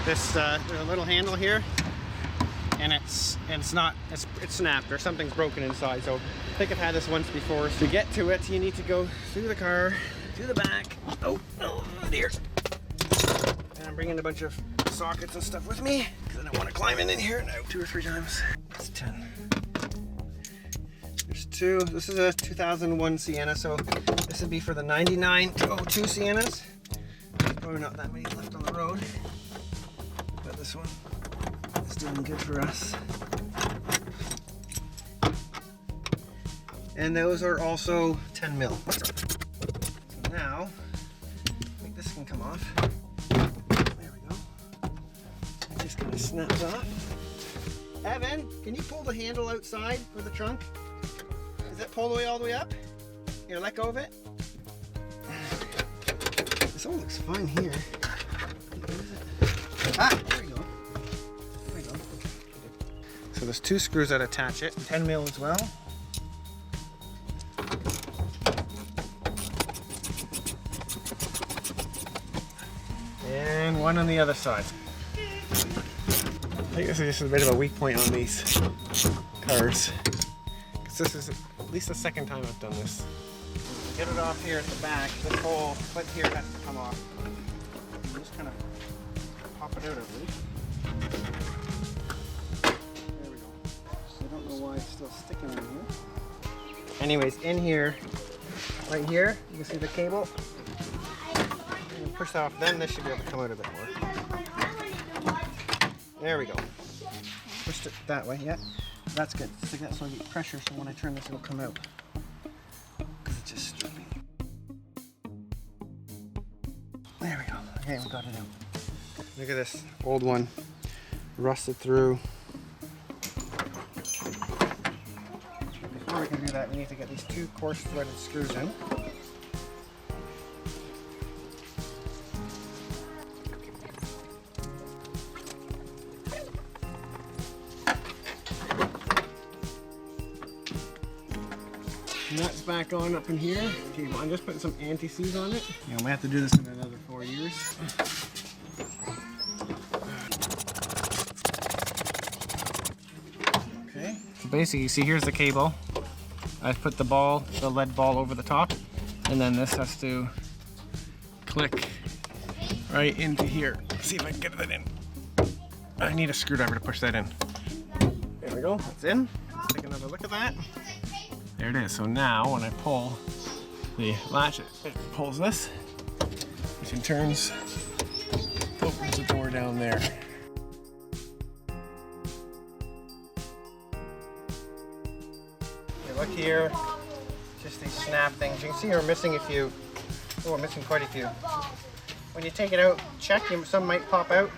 This there's a little handle here, and it's snapped or something's broken inside. So I think I've had this once before. So to get to it, you need to go through the car, to the back. Oh dear. And I'm bringing a bunch of sockets and stuff with me because I don't want to climb in here now 2 or 3 times. That's 10. There's 2. This is a 2001 Sienna, so this would be for the 99 to 02 Siennas. There's probably not that many left on the road, but this one is doing good for us. And those are also 10 mil. So now, I think this can come off. There we go. It just kind of snaps off. Evan, can you pull the handle outside for the trunk? Does that pull all the way up? Here, let go of it. This all looks fine here. Ah, there we go. There we go. So there's 2 screws that attach it, 10 mil as well. And one on the other side. I think this is just a bit of a weak point on these cars. Because this is at least the second time I've done this. Get it off here at the back. This whole clip here has to come off. You just kind of pop it out at least. There we go. So I don't know why it's still sticking in here. Anyways, in here, right here, you can see the cable. You push that off, then this should be able to come out a bit more. There we go. Pushed it that way, yeah. That's good. Stick that so I get pressure, so when I turn this, it'll come out. Because it's just stripping. There we go. Okay, we got it out. Look at this old one. Rusted through. Before we can do that, we need to get these 2 coarse threaded screws in. Nuts back on up in here. Okay, well, I'm just putting some anti-seize on it. Yeah, I might have to do this in another 4 years. Okay. So basically, you see, here's the cable. I've put the lead ball over the top, and then this has to click right into here. Let's see if I can get that in. I need a screwdriver to push that in. There we go. It's in. Let's take another look at that. There it is. So now when I pull the latch, it pulls this, which in turns opens the door down there. Okay, look here, just these snap things. You can see we're missing a few. Oh, we're missing quite a few. When you take it out, check, some might pop out.